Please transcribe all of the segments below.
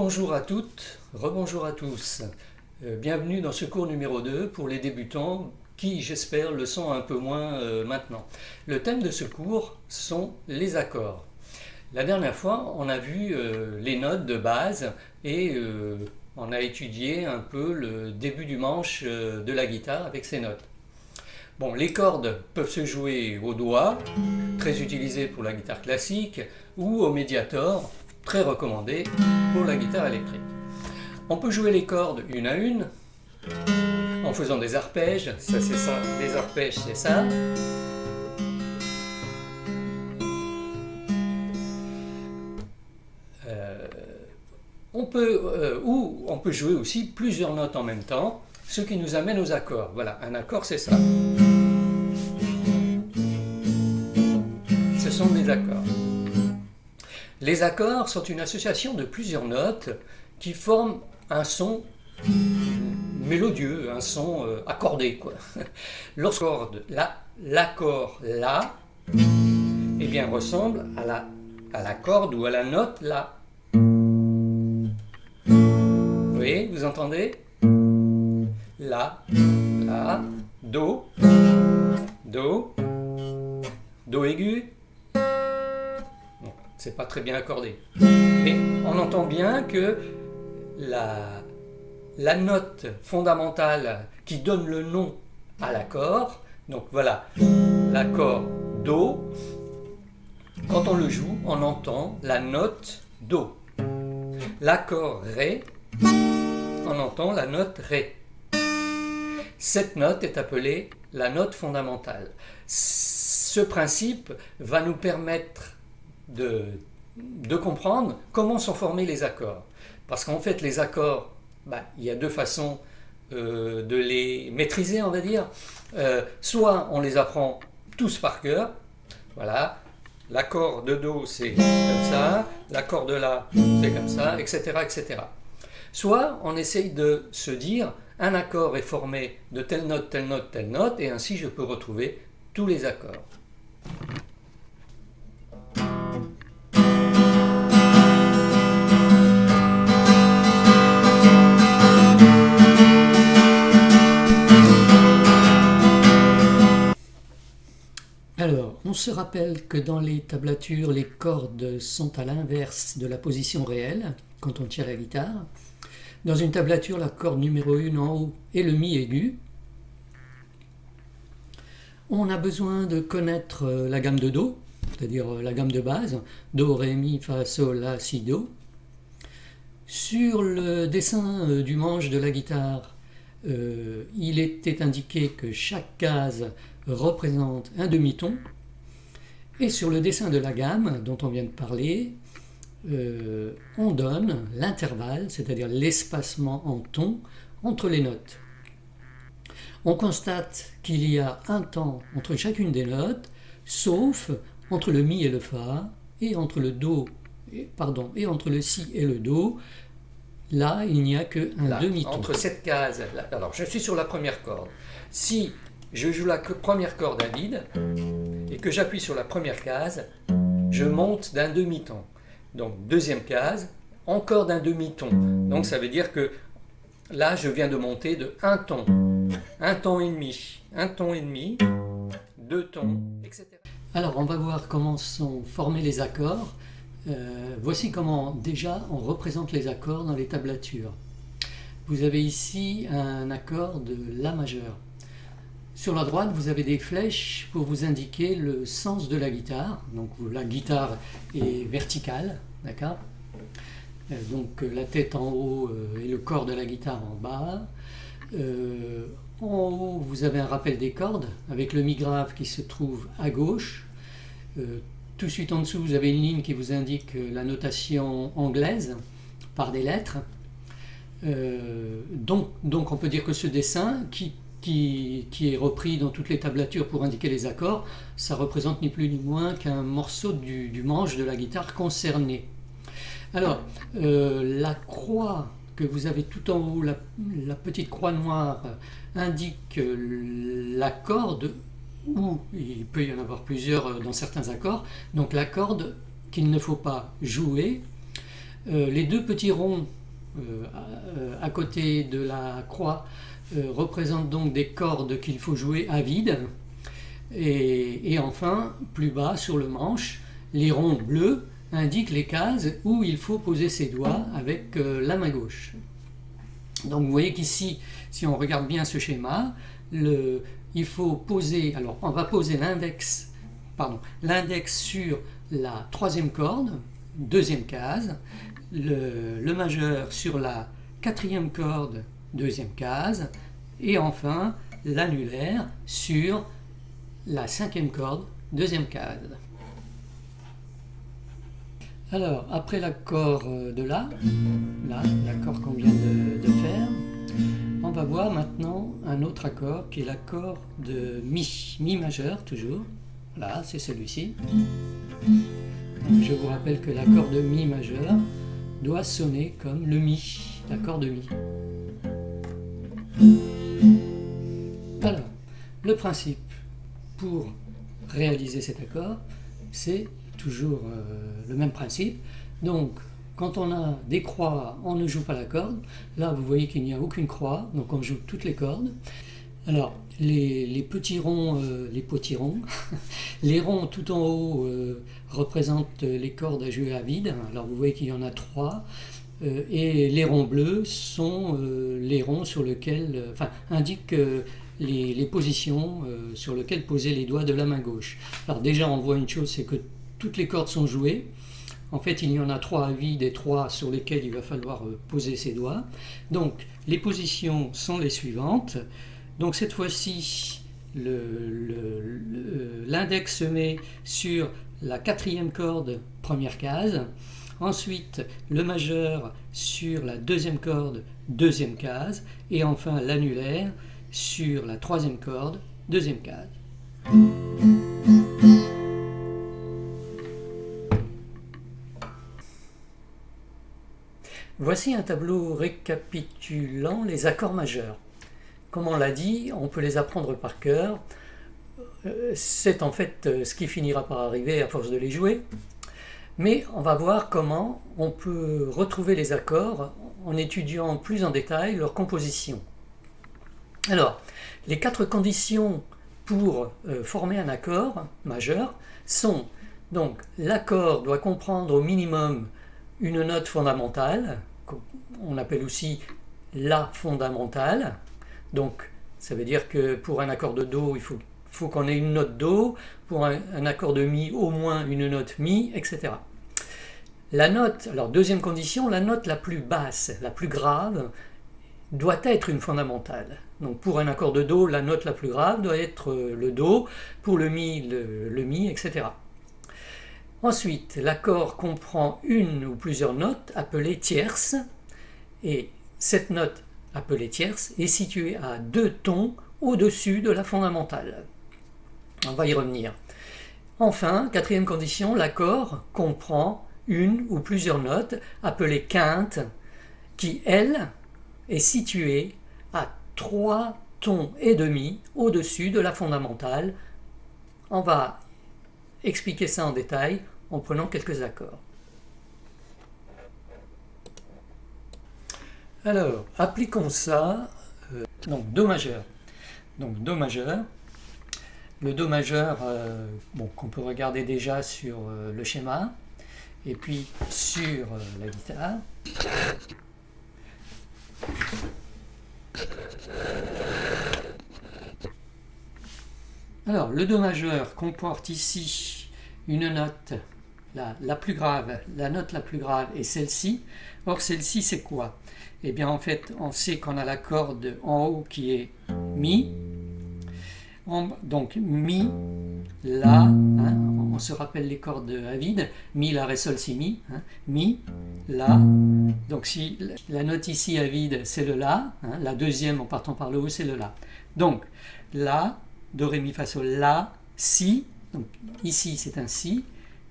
Rebonjour à toutes, rebonjour à tous. Bienvenue dans ce cours numéro 2 pour les débutants qui, j'espère, le sont un peu moins maintenant. Le thème de ce cours sont les accords. La dernière fois, on a vu les notes de base et on a étudié un peu le début du manche de la guitare avec ces notes. Bon, les cordes peuvent se jouer au doigt, très utilisé pour la guitare classique, ou au médiator, très recommandé pour la guitare électrique. On peut jouer les cordes une à une, en faisant des arpèges, ça c'est ça, des arpèges c'est ça. Ou on peut jouer aussi plusieurs notes en même temps, ce qui nous amène aux accords. Voilà, un accord c'est ça. Ce sont des accords. Les accords sont une association de plusieurs notes qui forment un son mélodieux, un son accordé, quoi. Lorsque l'accord La, eh bien, ressemble à la corde ou à la note La. Vous voyez, vous entendez? La, La, Do, Do, Do aigu. C'est pas très bien accordé. Mais on entend bien que la note fondamentale qui donne le nom à l'accord, donc voilà, l'accord Do, quand on le joue, on entend la note Do. L'accord Ré, on entend la note Ré. Cette note est appelée la note fondamentale. Ce principe va nous permettre de comprendre comment sont formés les accords. Parce qu'en fait, les accords, il y a deux façons de les maîtriser, on va dire. Soit on les apprend tous par cœur, voilà, l'accord de Do c'est comme ça, l'accord de La c'est comme ça, etc., etc. Soit on essaye de se dire, un accord est formé de telle note, telle note, telle note, et ainsi je peux retrouver tous les accords. Alors, on se rappelle que dans les tablatures, les cordes sont à l'inverse de la position réelle quand on tire la guitare. Dans une tablature, la corde numéro 1 en haut est le Mi aigu. On a besoin de connaître la gamme de Do, c'est-à-dire la gamme de base, Do, Ré, Mi, Fa, Sol, La, Si, Do. Sur le dessin du manche de la guitare, il était indiqué que chaque case représente un demi-ton, et sur le dessin de la gamme dont on vient de parler, on donne l'intervalle, c'est-à-dire l'espacement en ton entre les notes. On constate qu'il y a un temps entre chacune des notes, sauf entre le Mi et le Fa, et entre le Do, et entre le Si et le Do. Là, il n'y a qu'un demi-ton. Entre cette case, là, alors je suis sur la première corde. Si je joue la première corde à vide et que j'appuie sur la première case, je monte d'un demi-ton. Donc deuxième case, encore d'un demi-ton. Donc ça veut dire que là, je viens de monter de un ton et demi, deux tons, etc. Alors on va voir comment sont formés les accords. Voici comment déjà on représente les accords dans les tablatures. Vous avez ici un accord de La majeur. Sur la droite, vous avez des flèches pour vous indiquer le sens de la guitare. Donc la guitare est verticale, d'accord ? Donc la tête en haut et le corps de la guitare en bas. En haut, vous avez un rappel des cordes avec le Mi grave qui se trouve à gauche. Tout de suite en dessous, vous avez une ligne qui vous indique la notation anglaise par des lettres. Donc on peut dire que ce dessin qui est repris dans toutes les tablatures pour indiquer les accords, ça représente ni plus ni moins qu'un morceau du manche de la guitare concerné. Alors, la croix que vous avez tout en haut, la petite croix noire, indique la corde, ou il peut y en avoir plusieurs dans certains accords, donc la corde qu'il ne faut pas jouer. Les deux petits ronds à côté de la croix représentent donc des cordes qu'il faut jouer à vide. Et enfin, plus bas sur le manche, les ronds bleus indiquent les cases où il faut poser ses doigts avec la main gauche. Donc vous voyez qu'ici, si on regarde bien ce schéma, il faut poser, alors on va poser l'index sur la troisième corde, deuxième case, le majeur sur la quatrième corde, deuxième case, et enfin l'annulaire sur la cinquième corde, deuxième case. Alors, après l'accord de l'accord qu'on vient de faire, on va voir maintenant un autre accord qui est l'accord de Mi majeur toujours. Voilà, c'est celui-ci. Je vous rappelle que l'accord de Mi majeur doit sonner comme le Mi, l'accord de Mi. Alors, le principe pour réaliser cet accord, c'est toujours le même principe. Donc, quand on a des croix, on ne joue pas la corde. Là, vous voyez qu'il n'y a aucune croix, donc on joue toutes les cordes. Alors, les petits ronds, les ronds tout en haut représentent les cordes à jouer à vide. Alors, vous voyez qu'il y en a 3. Et les ronds bleus sont les ronds sur lesquels, indiquent les positions sur lesquelles poser les doigts de la main gauche. Alors déjà, on voit une chose, c'est que toutes les cordes sont jouées. En fait, il y en a 3 à vide et 3 sur lesquelles il va falloir poser ses doigts. Donc, les positions sont les suivantes. Donc, cette fois-ci, l'index se met sur la quatrième corde, première case. Ensuite, le majeur sur la deuxième corde, deuxième case. Et enfin, l'annulaire sur la troisième corde, deuxième case. Voici un tableau récapitulant les accords majeurs. Comme on l'a dit, on peut les apprendre par cœur. C'est en fait ce qui finira par arriver à force de les jouer. Mais on va voir comment on peut retrouver les accords en étudiant plus en détail leur composition. Alors, les 4 conditions pour former un accord majeur sont donc l'accord doit comprendre au minimum une note fondamentale, on appelle aussi la fondamentale. Donc, ça veut dire que pour un accord de Do, il faut qu'on ait une note Do, pour un accord de Mi, au moins une note Mi, etc. La note, alors deuxième condition, la note la plus basse, la plus grave, doit être une fondamentale. Donc pour un accord de Do, la note la plus grave doit être le Do, pour le Mi, le Mi, etc. Ensuite, l'accord comprend une ou plusieurs notes appelées tierces, et cette note appelée tierce est située à 2 tons au-dessus de la fondamentale. On va y revenir. Enfin, quatrième condition, l'accord comprend une ou plusieurs notes appelées quintes, qui, elle, est située à 3 tons et demi au-dessus de la fondamentale. On va expliquer ça en détail en prenant quelques accords. Alors, appliquons ça. Donc, Do majeur. Donc, Do majeur. Le Do majeur, qu'on peut regarder déjà sur le schéma, et puis sur la guitare. Alors, le Do majeur comporte ici une note, la plus grave, la note la plus grave est celle-ci. Or, celle-ci, c'est quoi? Eh bien, en fait, on sait qu'on a la corde en haut qui est Mi. Donc, Mi, La, on se rappelle les cordes à vide, Mi, La, Ré, Sol, Si, Mi. Mi, La. Donc, si la note ici à vide, c'est le La. La deuxième, en partant par le haut, c'est le La. Donc, La, Do, Ré, Mi, Fa, Sol, La, Si. Donc, ici, c'est un Si.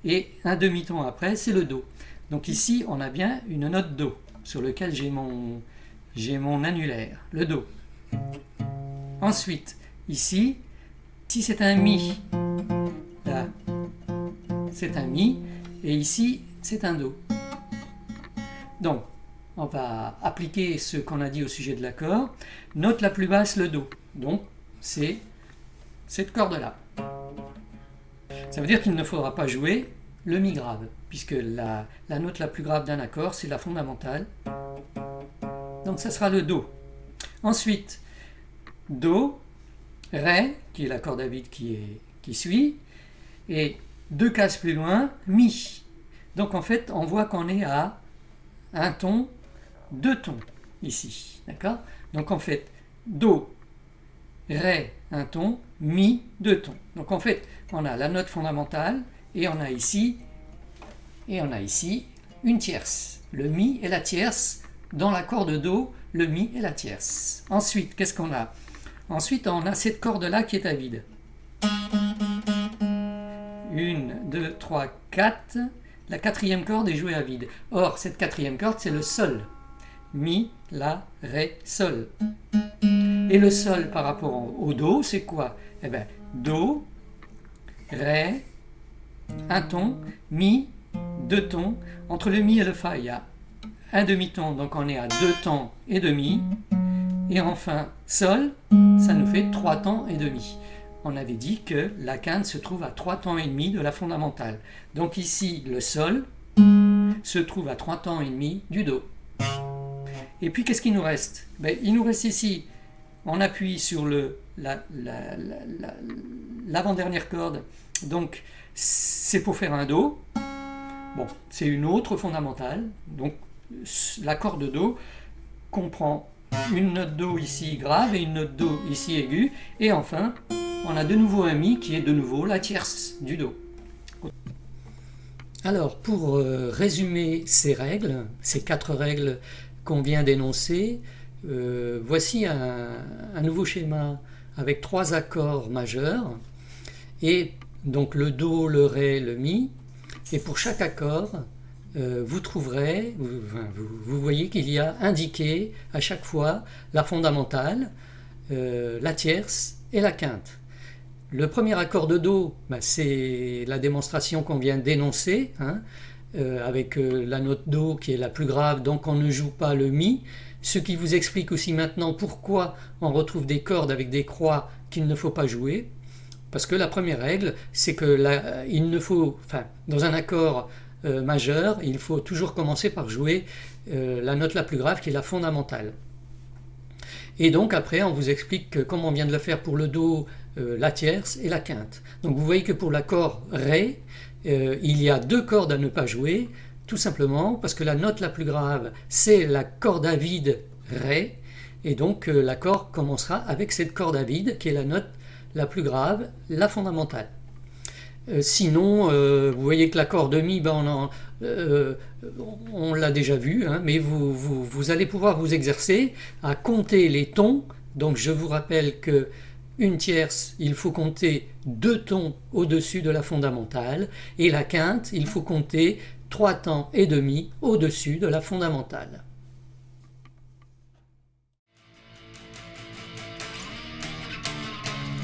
Et un demi-ton après, c'est le Do. Donc, ici, on a bien une note Do, sur lequel j'ai mon annulaire, le Do. Ensuite, ici, si c'est un Mi, là, c'est un Mi, et ici, c'est un Do. Donc, on va appliquer ce qu'on a dit au sujet de l'accord. Note la plus basse, le Do. Donc, c'est cette corde-là. Ça veut dire qu'il ne faudra pas jouer le Mi grave, puisque la note la plus grave d'un accord, c'est la fondamentale. Donc, ça sera le Do. Ensuite, Do, Ré, qui est la corde à vide qui suit, et 2 cases plus loin, Mi. Donc en fait, on voit qu'on est à un ton, 2 tons ici, d'accord? Donc en fait, Do, Ré, un ton, Mi, 2 tons. Donc en fait, on a la note fondamentale et on a ici une tierce. Le Mi et la tierce. Dans l'accord de Do, le Mi et la tierce. Ensuite, qu'est-ce qu'on a? Ensuite, on a cette corde-là qui est à vide. 1, 2, 3, 4. La quatrième corde est jouée à vide. Or, cette quatrième corde, c'est le Sol. Mi, La, Ré, Sol. Et le Sol par rapport au Do, c'est quoi? Eh bien, Do, Ré, un ton, Mi, 2 tons. Entre le Mi et le Fa, il y a un demi-ton, donc on est à 2 tons et demi. Et enfin, Sol, ça nous fait 3 temps et demi. On avait dit que la quinte se trouve à 3 temps et demi de la fondamentale. Donc ici, le Sol se trouve à 3 temps et demi du Do. Et puis, qu'est-ce qu'il nous reste? Ben, il nous reste ici, on appuie sur l'avant-dernière corde. Donc, c'est pour faire un Do. Bon, c'est une autre fondamentale. Donc, l'accord de Do comprend une note Do ici grave et une note Do ici aiguë. Et enfin, on a de nouveau un Mi qui est de nouveau la tierce du Do. Alors, pour résumer ces règles, ces 4 règles qu'on vient d'énoncer, voici un nouveau schéma avec 3 accords majeurs. Et donc le Do, le Ré, le Mi. Et pour chaque accord, vous trouverez, vous voyez qu'il y a indiqué à chaque fois la fondamentale, la tierce et la quinte. Le premier accord de Do, c'est la démonstration qu'on vient d'énoncer, hein, avec la note Do qui est la plus grave, donc on ne joue pas le Mi, ce qui vous explique aussi maintenant pourquoi on retrouve des cordes avec des croix qu'il ne faut pas jouer. Parce que la première règle, c'est que dans un accord majeur, il faut toujours commencer par jouer la note la plus grave qui est la fondamentale. Et donc après, on vous explique que, comme on vient de le faire pour le Do, la tierce et la quinte. Donc vous voyez que pour l'accord Ré, il y a 2 cordes à ne pas jouer, tout simplement parce que la note la plus grave, c'est la corde à vide Ré, et donc l'accord commencera avec cette corde à vide qui est la note la plus grave, la fondamentale. Sinon, vous voyez que l'accord de Mi, on l'a déjà vu, hein, mais vous allez pouvoir vous exercer à compter les tons. Donc je vous rappelle que une tierce, il faut compter 2 tons au-dessus de la fondamentale, et la quinte, il faut compter 3 temps et demi au-dessus de la fondamentale.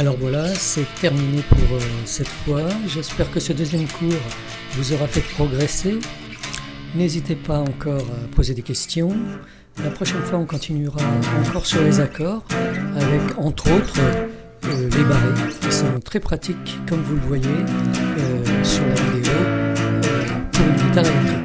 Alors voilà, c'est terminé pour cette fois. J'espère que ce deuxième cours vous aura fait progresser. N'hésitez pas encore à poser des questions. La prochaine fois, on continuera encore sur les accords, avec entre autres les barrés, qui sont très pratiques, comme vous le voyez sur la vidéo, pour une guitare électrique.